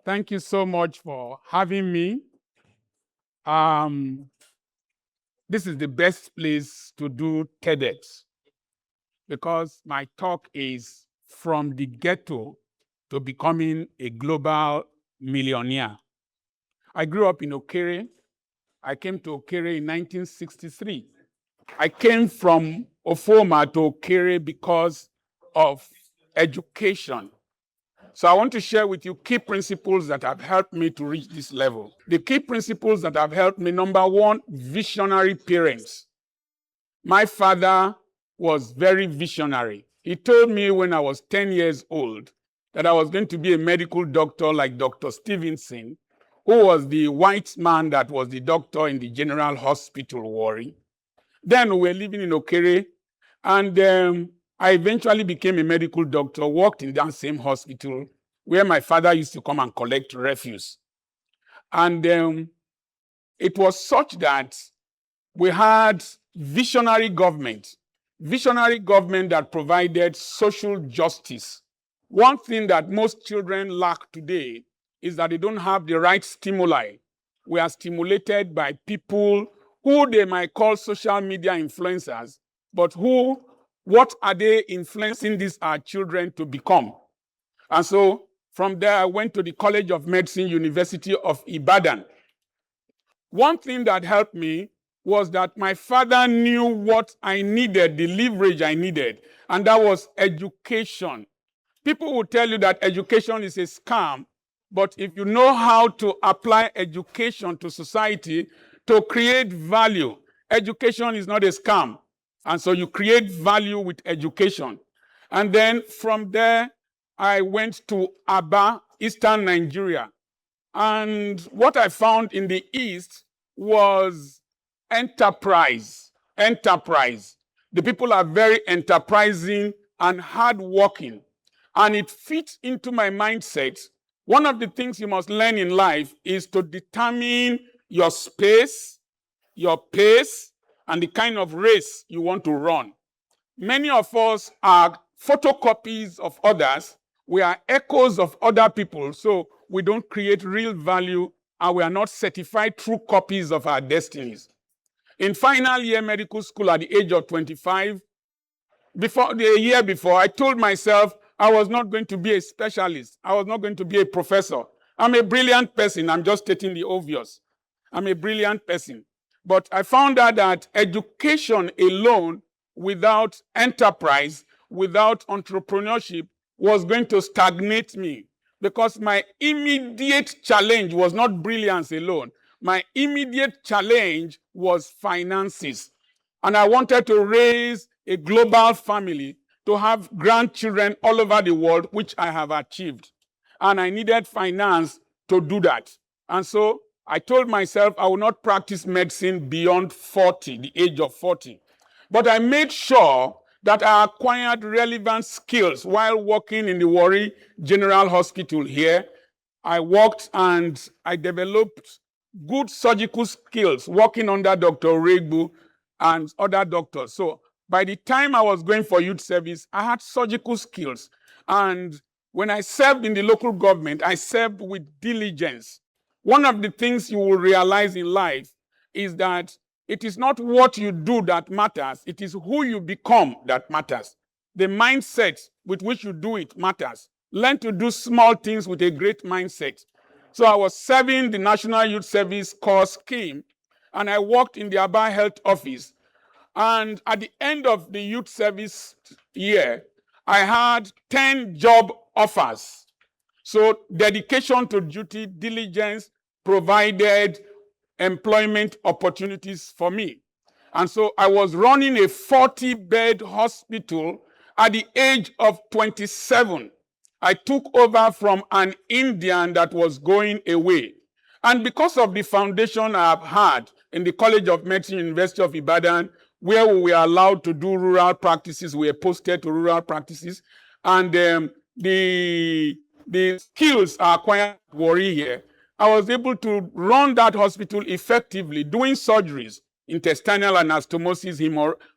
Thank you so much for having me. This is the best place to do TEDx because my talk is from the ghetto to becoming a global millionaire. I grew up in Okere. I came to Okere in 1963. I came from Ofoma to Okere because of education. So I want to share with you key principles that have helped me to reach this level. The key principles that have helped me, number one, visionary parents. My father was very visionary. He told me when I was 10 years old that I was going to be a medical doctor like Dr. Stevenson, who was the white man that was the doctor in the General Hospital, Warri. Then we were living in Okere, and I eventually became a medical doctor, worked in that same hospital where my father used to come and collect refuse. And it was such that we had visionary government that provided social justice. One thing that most children lack today is that they don't have the right stimuli. We are stimulated by people who they might call social media influencers, but what are they influencing our children to become? And so from there, I went to the College of Medicine, University of Ibadan. One thing that helped me was that my father knew what I needed, the leverage I needed, and that was education. People will tell you that education is a scam, but if you know how to apply education to society to create value, education is not a scam. And so you create value with education. And then from there, I went to Aba, Eastern Nigeria. And what I found in the East was enterprise. The people are very enterprising and hardworking. And it fits into my mindset. One of the things you must learn in life is to determine your space, your pace, and the kind of race you want to run. Many of us are photocopies of others. We are echoes of other people, so we don't create real value, and we are not certified true copies of our destinies. In final year medical school at the age of 25, the year before, I told myself I was not going to be a specialist. I was not going to be a professor. I'm a brilliant person. I'm just stating the obvious. I'm a brilliant person. But I found out that education alone, without enterprise, without entrepreneurship, was going to stagnate me. Because my immediate challenge was not brilliance alone. My immediate challenge was finances. And I wanted to raise a global family, to have grandchildren all over the world, which I have achieved. And I needed finance to do that. And so I told myself I will not practice medicine beyond 40, the age of 40. But I made sure that I acquired relevant skills while working in the Warri General Hospital here. I worked and I developed good surgical skills working under Dr. Regbu and other doctors. So by the time I was going for youth service, I had surgical skills. And when I served in the local government, I served with diligence. One of the things you will realize in life is that it is not what you do that matters. It is who you become that matters. The mindset with which you do it matters. Learn to do small things with a great mindset. So I was serving the National Youth Service Corps scheme, and I worked in the Aba Health Office. And at the end of the youth service year, I had 10 job offers. So dedication to duty, diligence provided employment opportunities for me. And so I was running a 40-bed hospital at the age of 27. I took over from an Indian that was going away. And because of the foundation I have had in the College of Medicine, University of Ibadan, where we were allowed to do rural practices, we were posted to rural practices, and the skills are acquired at Warri here, I was able to run that hospital effectively, doing surgeries, intestinal anastomosis,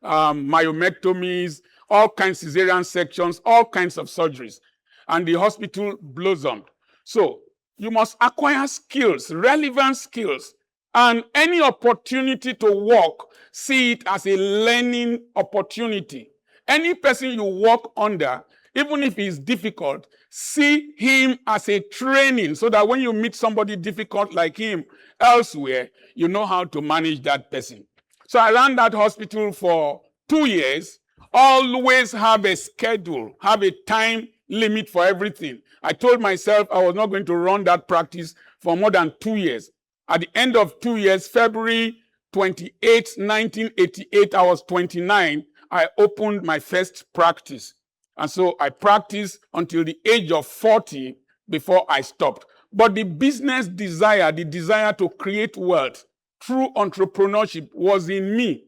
myomectomies, all kinds of cesarean sections, all kinds of surgeries. And the hospital blossomed. So You must acquire skills, relevant skills. And any opportunity to work, see it as a learning opportunity. Any person you work under, even if it's difficult, see him as a training so that when you meet somebody difficult like him elsewhere, you know how to manage that person. So I ran that hospital for 2 years, always have a schedule, have a time limit for everything. I told myself I was not going to run that practice for more than 2 years. At the end of 2 years, February 28, 1988, I was 29, I opened my first practice. And so I practiced until the age of 40 before I stopped. But the business desire, the desire to create wealth through entrepreneurship was in me.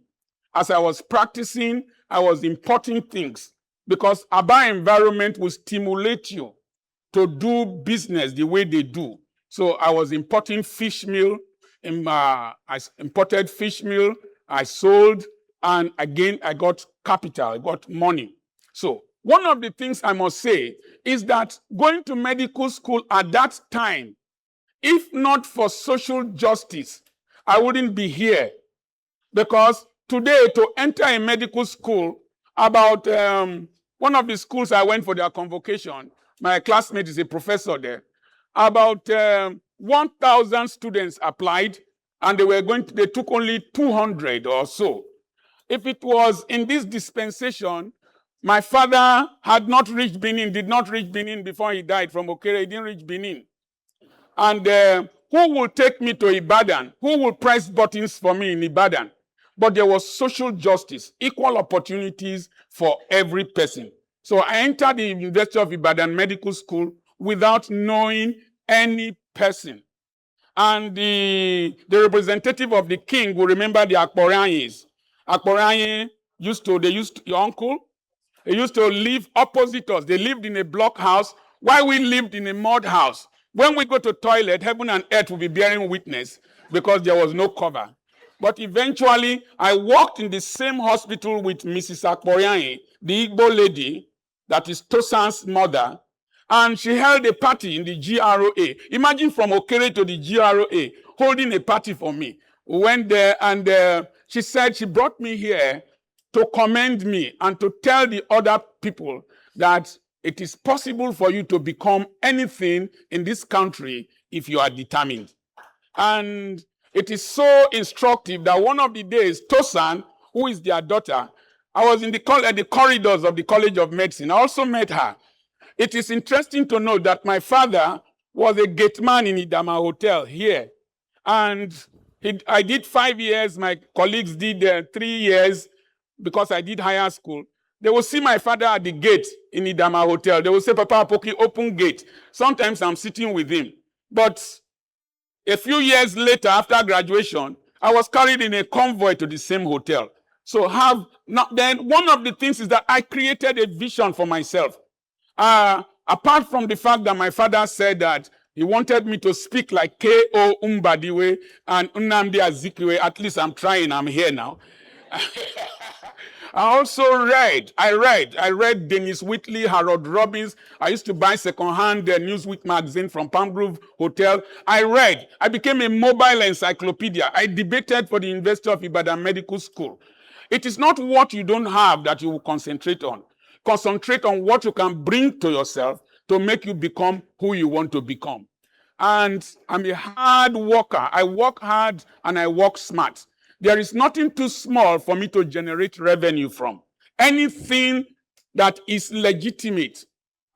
As I was practicing, I was importing things because Aba environment will stimulate you to do business the way they do. So I was importing fish meal. I imported fish meal. I sold. And again, I got capital. I got money. So one of the things I must say is that going to medical school at that time, if not for social justice, I wouldn't be here. Because today, to enter a medical school, about one of the schools I went for their convocation, my classmate is a professor there, about 1,000 students applied, and they took only 200 or so. If it was in this dispensation, my father had not reached Benin, did not reach Benin before he died from Okere. He didn't reach Benin. And who will take me to Ibadan? Who will press buttons for me in Ibadan? But there was social justice, equal opportunities for every person. So I entered the University of Ibadan Medical School without knowing any person. And the representative of the king will remember the Akporanyes. Akporanye your uncle, they used to live opposite us. They lived in a block house while we lived in a mud house. When we go to toilet, heaven and earth will be bearing witness because there was no cover. But eventually, I worked in the same hospital with Mrs. Akporanye, the Igbo lady, that is Tosan's mother, and she held a party in the GROA. Imagine from Okere to the GROA, holding a party for me. We went there, and she said she brought me here to commend me and to tell the other people that it is possible for you to become anything in this country if you are determined. And it is so instructive that one of the days, Tosan, who is their daughter, I was in the corridors of the College of Medicine. I also met her. It is interesting to know that my father was a gate man in Idama Hotel here. And I did 5 years. My colleagues did 3 years because I did higher school. They will see my father at the gate in Idama Hotel. They will say, Papa Apoki, open gate. Sometimes I'm sitting with him. But a few years later, after graduation, I was carried in a convoy to the same hotel. So then one of the things is that I created a vision for myself. Apart from the fact that my father said that he wanted me to speak like K.O. Mbadiwe and Nnamdi Azikiwe, at least I'm trying, I'm here now. I also read. I read Dennis Whitley, Harold Robbins. I used to buy second-hand Newsweek magazine from Palm Grove Hotel. I read. I became a mobile encyclopedia. I debated for the University of Ibadan Medical School. It is not what you don't have that you will concentrate on. Concentrate on what you can bring to yourself to make you become who you want to become. And I'm a hard worker. I work hard and I work smart. There is nothing too small for me to generate revenue from. Anything that is legitimate,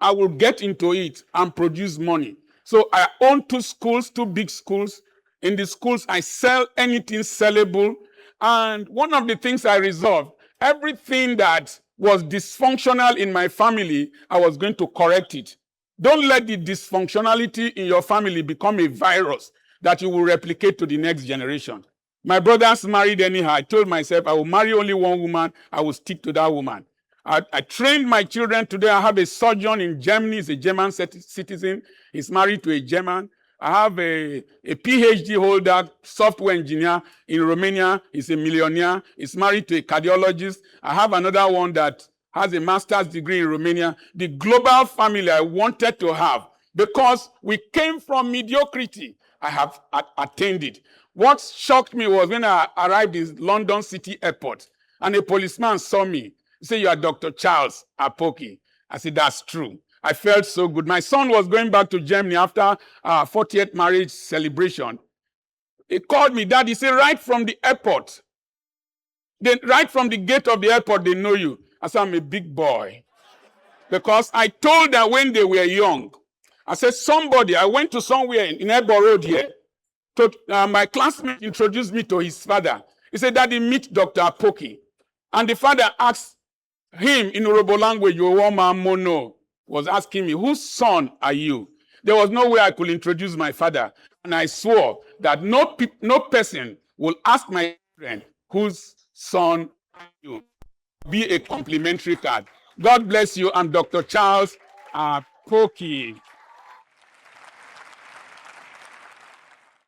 I will get into it and produce money. So I own 2 schools, 2 big schools. In the schools, I sell anything sellable. And one of the things I resolved, everything that was dysfunctional in my family, I was going to correct it. Don't let the dysfunctionality in your family become a virus that you will replicate to the next generation. My brothers married anyhow. I told myself I will marry only one woman. I will stick to that woman. I trained my children. Today I have a surgeon in Germany. He's a German citizen. He's married to a German. I have a PhD holder, software engineer in Romania. He's a millionaire. He's married to a cardiologist. I have another one that has a master's degree in Romania. The global family I wanted to have, because we came from mediocrity. I have attained it. What shocked me was when I arrived in London City Airport and a policeman saw me. He said, "You are Dr. Charles Apoki." I said, "That's true." I felt so good. My son was going back to Germany after our 40th marriage celebration. He called me, "Dad," he said, "right from the airport. Right from the gate of the airport, they know you." I said, "I'm a big boy." Because I told them when they were young, I said, I went to somewhere in Edinburgh Road here. My classmate introduced me to his father. He said, "Daddy, meet Dr. Apoki." And the father asked him in Yoruba language, "Yowoma Mono," was asking me, "Whose son are you?" There was no way I could introduce my father. And I swore that no person will ask my friend, "Whose son are you?" Be a complimentary card. God bless you. I'm Dr. Charles Apoki.